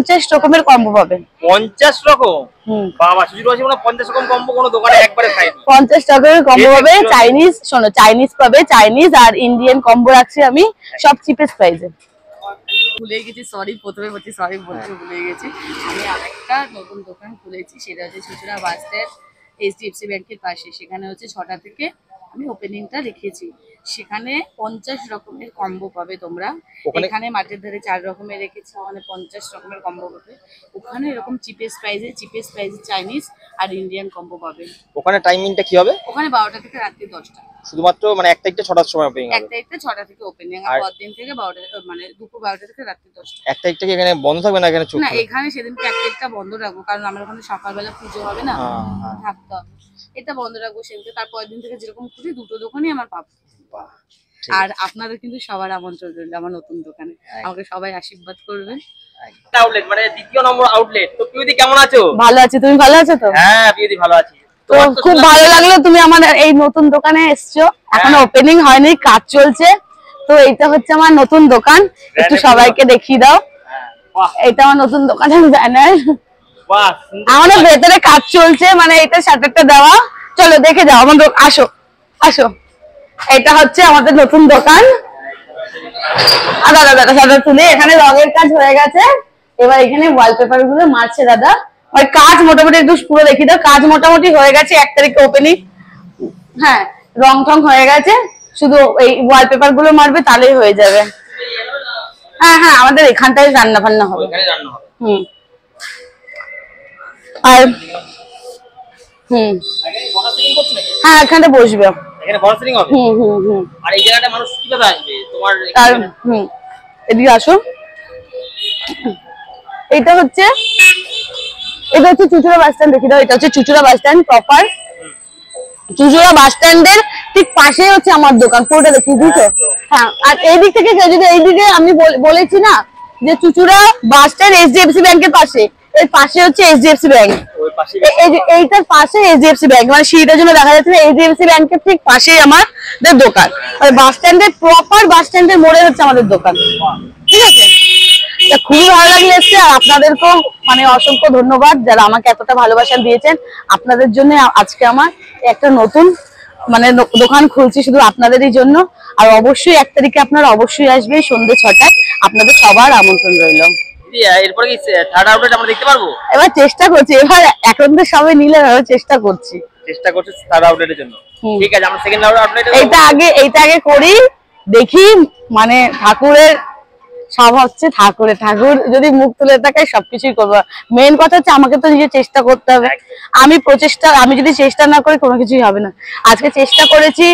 50 রকমের কম্বো পাবে। 50 রকম? বাবা, চুচুড়া বাসি মানে 50 রকম কম্বো কোনো দোকানে একবারে খাইনি। 50 রকমের কম্বো পাবে। চাইনিজ, শোনো, চাইনিজ পাবে, চাইনিজ আর ইন্ডিয়ান কম্বো রাখছি আমি সব চিপেস্ট প্রাইসে। ভুলে গেছি, সরি, প্রথমে বলছি সরি, বলতে ভুলে গেছি। আমি আরেকটা নতুন দোকান খুলেছি, সেটা হচ্ছে চুচুড়া বাস স্ট্যান্ড এইচডিএফসি ব্যাংকের পাশে। সেখানে হচ্ছে 6টা থেকে আমি ওপেনিংটা রেখেছি। সেখানে 50 রকমের কম্বো পাবে তোমরা। এখানে মাঠের ধারে 4 রকমের রেখেছি, ওখানে 50 রকমের কম্বো পাবে। ওখানে এরকম চিপেস্ট প্রাইসে চাইনিজ আর ইন্ডিয়ান কম্বো পাবে। ওখানে টাইমিংটা কি হবে? ওখানে 12টা থেকে রাত্রি 10টা। শুধুমাত্র মানে 1 তারিখটা 6টার সময় ওপেনিং হবে? 1 তারিখটা 6টা থেকে ওপেনিং, আর পরের দিন থেকে 12টা, মানে দুপুর 12টা থেকে রাত্রি 10টা। 1 তারিখটা কি এখানে বন্ধ থাকবে না এখানে না, এখানে সেদিনকে 1 তারিখটা বন্ধ রাখবো, কারণ আমরা ওখানে সকালবেলা পুজো হবে না, থাকতে হবে। এটা বন্ধ রাখবো সেদিনকে। তারপরের দিন থেকে যেরকম খুশি দুটো দোকানই আমার পাবো। আর আপনাদের কিন্তু সবার আমন্ত্রণ রইল আমার নতুন দোকানে। আমাকে সবাই আশীর্বাদ করবেন। আউটলেট মানে দ্বিতীয় নম্বর আউটলেট। তো পিউদি কেমন আছো? ভালো আছি, তুমি ভালো আছো তো? হ্যাঁ পিউদি ভালো আছি। তো খুব ভালো লাগলো তুমি আমার এই নতুন দোকানে এসছো। এখনো ওপেনিং হয়নি, কাজ চলছে। তো এইটা হচ্ছে আমার নতুন দোকান, একটু সবাইকে দেখিয়ে দাও। এটা আমার নতুন দোকানের ব্যানার। বাহ, আমাদের ভেতরে কাজ চলছে, মানে এটা শাটারটা দেওয়া। চলো দেখে যাও আমার আসো আসো। এটা হচ্ছে আমাদের নতুন দোকান। দাদা দাদা শাটার তুলে, এখানে রঙের কাজ হয়ে গেছে, এবার এখানে ওয়ালপেপার গুলো মারছে দাদা। ওই কাজ মোটামুটি একটু পুরো দেখিয়ে দাও। কাজ মোটামুটি হয়ে গেছে, 1 তারিখে ওপেনিং। হ্যাঁ, রং টং হয়ে গেছে, শুধু এই ওয়ালপেপার গুলো মারবে তাহলেই হয়ে যাবে। হ্যাঁ হ্যাঁ, আমাদের এখানটায় রান্না বান্না হবে। আর হ্যাঁ, এখানে বসবে। এখানে বড় সিলিং হবে। আর এই জায়গাটা মানুষ কিভাবে আসবে তোমার? এদিকে আসো। এটা হচ্ছে চুচুড়া বাস স্ট্যান্ড, দেখি দাও। এটা হচ্ছে Chuchura bus stand proper. Chuchura bus স্ট্যান্ডের ঠিক পাশেই হচ্ছে আমার দোকান, পুরোটা দেখিয়ে দিয়েছো। হ্যাঁ, আর এই দিক থেকে যদি এইদিকে আমি বলেছি না যে চুচুড়া বাস স্ট্যান্ড এইচডিএফসি ব্যাংকের পাশে, এর পাশে হচ্ছে এইচডিএফসি ব্যাংক। এইটার পাশে এইচডিএফসি ব্যাংক, মানে সিঁড়িটার জন্য দেখা যাচ্ছে এইচডিএফসি ব্যাংকের ঠিক পাশেই আমাদের দোকান। বাস স্ট্যান্ডের প্রপার বাস স্ট্যান্ডের মোড়ে হচ্ছে আমাদের দোকান। ঠিক আছে, খুবই ভালো লাগলে এসছে। আর আপনাদেরকেও মানে অসংখ্য ধন্যবাদ যারা আমাকে এতটা ভালোবাসা দিয়েছেন। আপনাদের জন্য আজকে আমার একটা নতুন মানে দোকান খুলছি, শুধু আপনাদেরই জন্য। আর অবশ্যই 1 তারিখে আপনারা অবশ্যই আসবে সন্ধ্যে 6টায়। আপনাদের সবার আমন্ত্রণ রইল। এরপরে কি থার্ড আউটলেট আমরা দেখতে পারবো? এবার চেষ্টা করছি, এবার এখন তো সবাই নিলে চেষ্টা করছি থার্ড আউটলেটের জন্য। ঠিক আছে, আমরা সেকেন্ড আউটলেট এইটা আগে করি, দেখি। মানে ঠাকুরের সব হচ্ছে ঠাকুর যদি মুখ তুলে থাকে সবকিছুই করবো। মেন কথা হচ্ছে আমাকে তো নিজে চেষ্টা করতে হবে। আমি যদি চেষ্টা না করি কোনো কিছুই হবে না। আজকে চেষ্টা করেছি,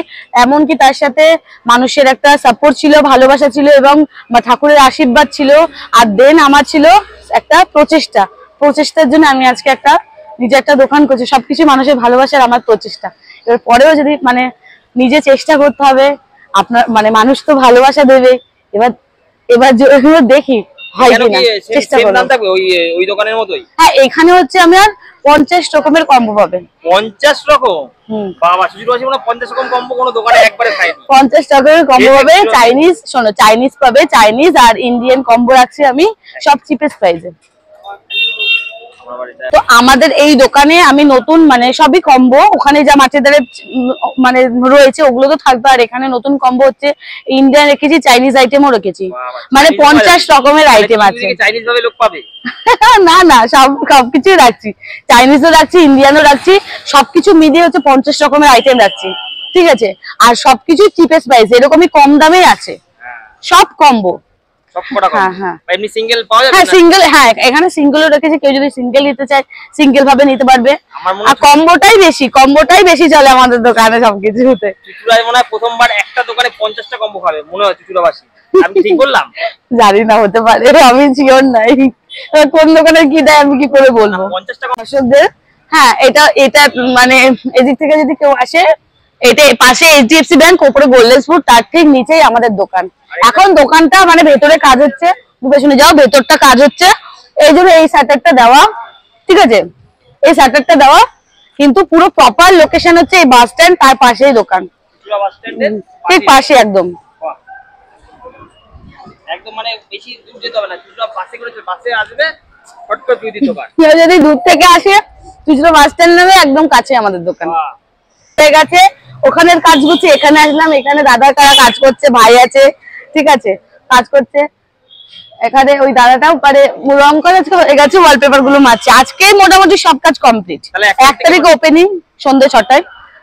এমনকি তার সাথে মানুষের একটা সাপোর্ট ছিল, ভালোবাসা ছিল, এবং ঠাকুরের আশীর্বাদ ছিল। আর দেন আমার ছিল একটা প্রচেষ্টার জন্য আমি আজকে নিজে একটা দোকান করছি। সবকিছু মানুষের ভালোবাসার আমার প্রচেষ্টা। এবার পরেও যদি মানে নিজে চেষ্টা করতে হবে, আপনার মানে মানুষ তো ভালোবাসা দেবে। এবার দেখি হয় কিনা, চেষ্টা করব। ওই দোকানের মতোই? হ্যাঁ, এখানে হচ্ছে আমার 50 রকমের কম্বো পাবে। 50 রকম? বাবা, চুচুড়া বাসি মানে 50 রকম কম্বো কোনো দোকানে একবারে খাইনি। 50 রকমের কম্বো পাবে। চাইনিজ, শোনো, চাইনিজ পাবে, চাইনিজ আর ইন্ডিয়ান কম্বো রাখছি আমি সব চিপেস্ট প্রাইসে। তো আমাদের এই দোকানে আমি নতুন মানে সবই কম্বো। ওখানে যা মাছের ধারে মানে রয়েছে ওগুলো তো থাকবে। আর এখানে নতুন কম্বো হচ্ছে ইন্ডিয়ান রেখেছি, চাইনিজ আইটেমও রেখেছি। মানে 50 রকমের আইটেম আছে। চাইনিজ ভাবে লোক পাবে? না না, সবকিছুই রাখছি। চাইনিজও রাখছি, ইন্ডিয়ানও রাখছি, সবকিছু মিলিয়ে হচ্ছে 50 রকমের আইটেম রাখছি। ঠিক আছে, আর সবকিছু চিপেস্ট প্রাইস, এরকমই কম দামে আছে সব কম্বো। এখানে সিঙ্গেলও রেখেছি, কেউ যদি সিঙ্গেল নিতে চায় সিঙ্গেল ভাবে নিতে পারবে। আর কম্বোটাই বেশি চলে আমাদের দোকানে সবকিছুতে। প্রথমবার একটা দোকানে 50টা কম্বো খাবে মনে হয় চুচুড়াবাসী। আমি ঠিক বললাম? জানি না, হতে পারে, আমি শিওর নাই কোন দোকানে কি দেয় আমি কি করে বলবো। 50টা দর্শকদের, হ্যাঁ, এটা মানে এদিক থেকে যদি কেউ আসে, এটা পাশে এইচডিএফসি ব্যাংক, উপরে গোল্ডেন ফুড, তার ঠিক নিচেই আমাদের দোকান। এখন দোকানটা মানে ভেতরে কাজ হচ্ছে, শুনে যাও, ভেতরটা কাজ হচ্ছে, এই জন্য এই শাটারটা দেওয়া। ঠিক আছে, এই শাটারটা দেওয়া, কিন্তু পুরো প্রপার লোকেশন হচ্ছে এই বাস স্ট্যান্ড, তার পাশেই দোকান, ঠিক পাশে একদম। একদম মানে বেশি দূর যেতে হবে না, বাসে করে বাসে আসবে, হট করে চুইদির দোকান। কেউ যদি দূর থেকে আসে চুচুড়া বাস স্ট্যান্ড নামে একদম কাছে আমাদের দোকান। বাহ। হয়ে গেছে ওখানের কাজ করছি, এখানে আসলাম, এখানে দাদা কারা কাজ করছে, ভাই আছে, ঠিক আছে, কাজ করছে। এখানে ওই দাদাটাও পারে রং করা হয়ে গেছে, ওয়ালপেপার গুলো মারছে। আজকে মোটামুটি সব কাজ কমপ্লিট। তাহলে 1 তারিখে ওপেনিং সন্ধ্যে 6টায়।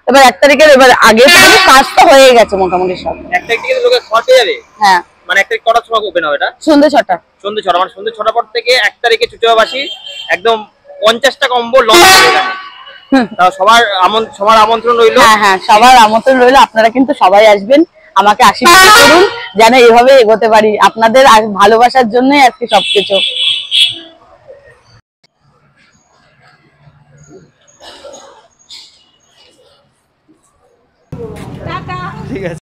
এবার 1 তারিখের এবার আগে থেকে কাজ তো হয়ে গেছে মোটামুটি সব। একটা থেকে লোকে খাওয়া পেয়ে যাবে। হ্যাঁ মানে 1 তারিখ কটার সময় ওপেন হবে এটা? সন্ধ্যে 6টা। সন্ধ্যে 6টা, মানে সন্ধ্যে 6টার পর থেকে 1 তারিখে চুচুড়াবাসী একদম 50টা কম্বো লঞ্চ হবে এখানে। তাও সবার আমন্ত্রণ রইলো। হ্যাঁ হ্যাঁ, সবার আমন্ত্রণ রইলো। আপনারা কিন্তু সবাই আসবেন, আমাকে আশীর্বাদ করুন যেন এভাবে এগোতে পারি। আপনাদের ভালোবাসার জন্যই আজকে সবকিছু। ঠিক আছে।